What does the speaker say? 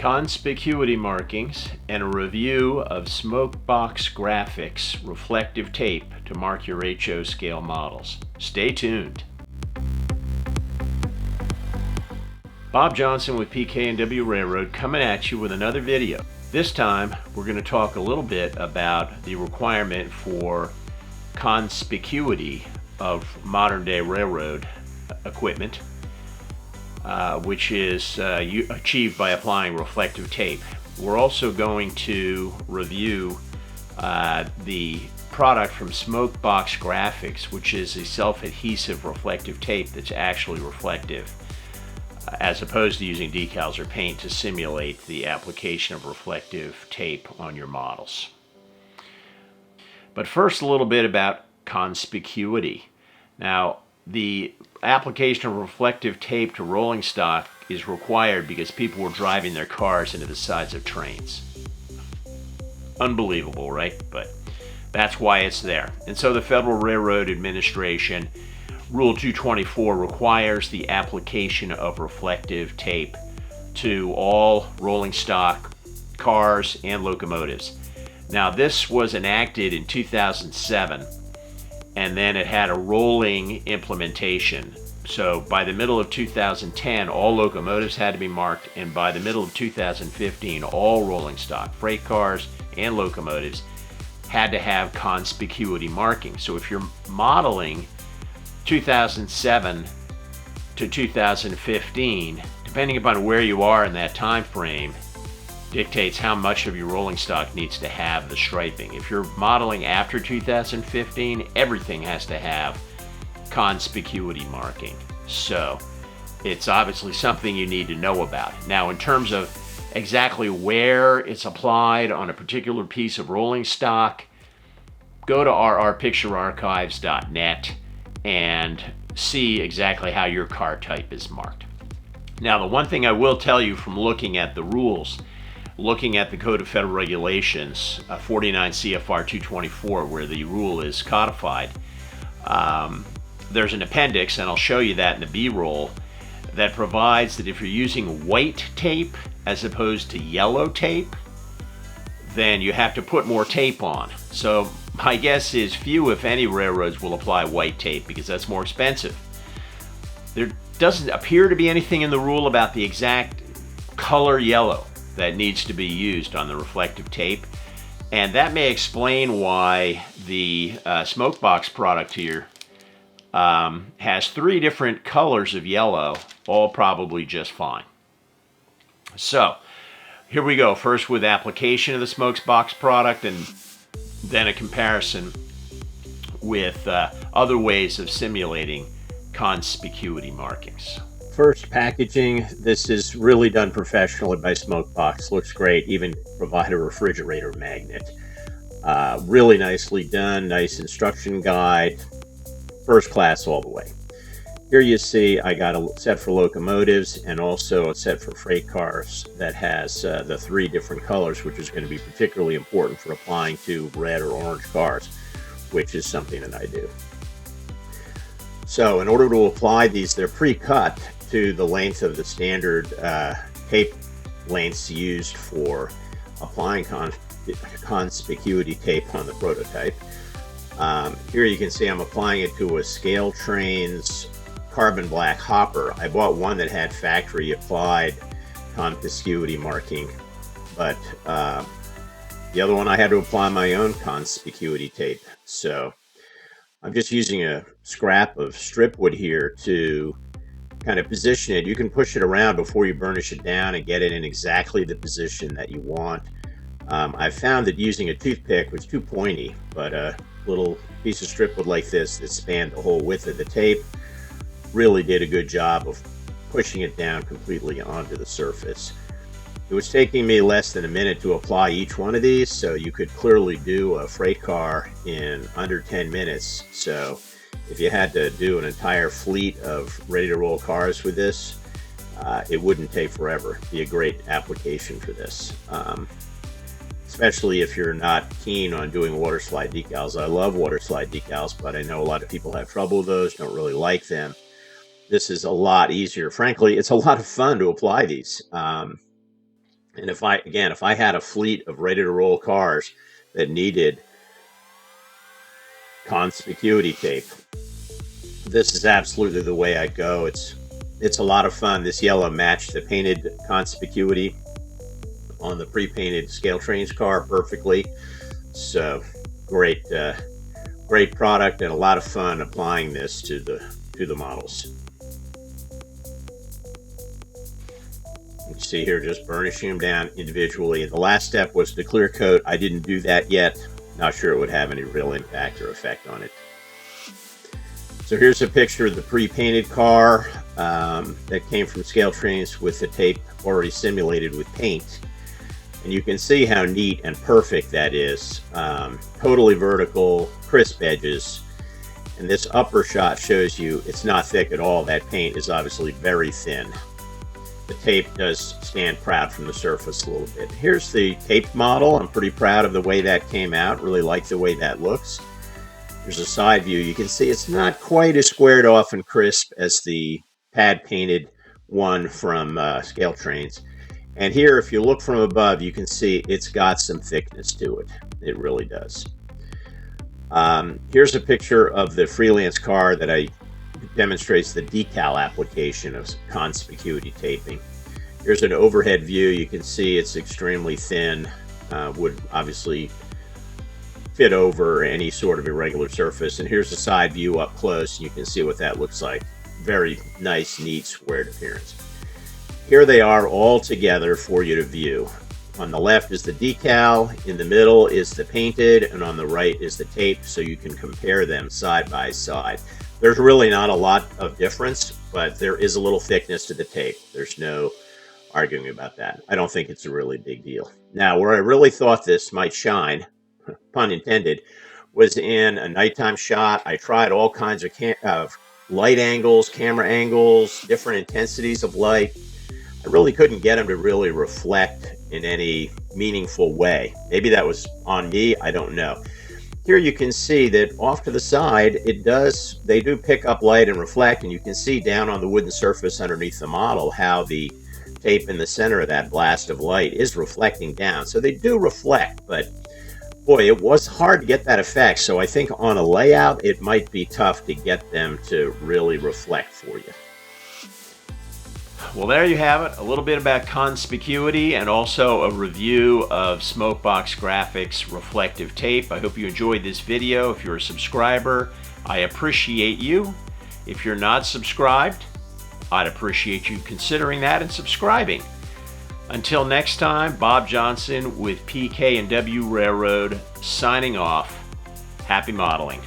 Conspicuity markings and a review of SmokeBox Graphics reflective tape to mark your HO scale models. Stay tuned. Bob Johnson with PK&W Railroad coming at you with another video. This time we're going to talk a little bit about the requirement for conspicuity of modern day railroad equipment, which is achieved by applying reflective tape. We're also going to review the product from SmokeBox Graphics, which is a self-adhesive reflective tape that's actually reflective, as opposed to using decals or paint to simulate the application of reflective tape on your models. But first, a little bit about conspicuity. Now, the application of reflective tape to rolling stock is required because people were driving their cars into the sides of trains. Unbelievable, right? But that's why it's there. And so the Federal Railroad Administration, Rule 224, requires the application of reflective tape to all rolling stock cars and locomotives. Now, this was enacted in 2007. And then it had a rolling implementation. So by the middle of 2010, all locomotives had to be marked, and by the middle of 2015, all rolling stock, freight cars and locomotives had to have conspicuity marking. So if you're modeling 2007 to 2015, depending upon where you are in that time frame, dictates how much of your rolling stock needs to have the striping. If you're modeling after 2015, everything has to have conspicuity marking. So it's obviously something you need to know about. Now, in terms of exactly where it's applied on a particular piece of rolling stock, go to rrpicturearchives.net and see exactly how your car type is marked. Now, the one thing I will tell you from looking at the rules, looking at the Code of Federal Regulations, 49 CFR 224, where the rule is codified, there's an appendix, and I'll show you that in the B-roll, that provides that if you're using white tape as opposed to yellow tape, then you have to put more tape on. So my guess is few, if any, railroads will apply white tape because that's more expensive. There doesn't appear to be anything in the rule about the exact color yellow that needs to be used on the reflective tape, and that may explain why the SmokeBox product here has 3 different colors of yellow, all probably just fine. So here we go, first with application of the SmokeBox product, and then a comparison with other ways of simulating conspicuity markings. First, packaging. This is really done professionally by SmokeBox. Looks great. Even provide a refrigerator magnet. Really nicely done. Nice instruction guide. First class all the way. Here you see I got a set for locomotives and also a set for freight cars that has the 3 different colors, which is going to be particularly important for applying to red or orange cars, which is something that I do. So in order to apply these, they're pre-cut to the length of the standard tape lengths used for applying conspicuity tape on the prototype. Here you can see I'm applying it to a Scale Trains carbon black hopper. I bought one that had factory applied conspicuity marking, but the other one I had to apply my own conspicuity tape. So I'm just using a scrap of strip wood here to kind of position it. You can push it around before you burnish it down and get it in exactly the position that you want. I found that using a toothpick was too pointy, but a little piece of strip wood like this that spanned the whole width of the tape really did a good job of pushing it down completely onto the surface. It was taking me less than a minute to apply each one of these, so you could clearly do a freight car in under 10 minutes. So if you had to do an entire fleet of ready-to-roll cars with this, it wouldn't take forever. It'd be a great application for this, especially if you're not keen on doing water slide decals. I love water slide decals, but I know a lot of people have trouble with those, don't really like them. This is a lot easier. Frankly, it's a lot of fun to apply these. And if I had a fleet of ready to roll cars that needed conspicuity tape, this is absolutely the way I go. It's a lot of fun. This yellow matched the painted conspicuity on the pre-painted Scale Trains car perfectly. So great, great product, and a lot of fun applying this to the models. You can see here just burnishing them down individually. The last step was to clear coat. I didn't do that yet. Not sure it would have any real impact or effect on it. So here's a picture of the pre-painted car that came from Scale Trains with the tape already simulated with paint. And you can see how neat and perfect that is. Totally vertical, crisp edges. And this upper shot shows you it's not thick at all. That paint is obviously very thin. The tape does stand proud from the surface a little bit. Here's the taped model. I'm pretty proud of the way that came out. Really like the way that looks. There's a side view. You can see it's not quite as squared off and crisp as the pad painted one from Scale Trains. And here, if you look from above, you can see it's got some thickness to it. It really does. Here's a picture of the Freelance car that demonstrates the decal application of conspicuity taping. Here's an overhead view. You can see it's extremely thin, would obviously fit over any sort of irregular surface. And here's a side view up close. You can see what that looks like. Very nice, neat, squared appearance. Here they are all together for you to view. On the left is the decal, in the middle is the painted, and on the right is the tape, so you can compare them side by side. There's really not a lot of difference, but there is a little thickness to the tape. There's no arguing about that. I don't think it's a really big deal. Now, where I really thought this might shine, pun intended, was in a nighttime shot. I tried all kinds of light angles, camera angles, different intensities of light. I really couldn't get them to really reflect in any meaningful way. Maybe that was on me, I don't know. Here you can see that off to the side, they do pick up light and reflect, and you can see down on the wooden surface underneath the model how the tape in the center of that blast of light is reflecting down. So they do reflect, but boy, it was hard to get that effect. So I think on a layout, it might be tough to get them to really reflect for you. Well, there you have it. A little bit about conspicuity and also a review of SmokeBox Graphics reflective tape. I hope you enjoyed this video. If you're a subscriber, I appreciate you. If you're not subscribed, I'd appreciate you considering that and subscribing. Until next time, Bob Johnson with PK&W Railroad signing off. Happy modeling.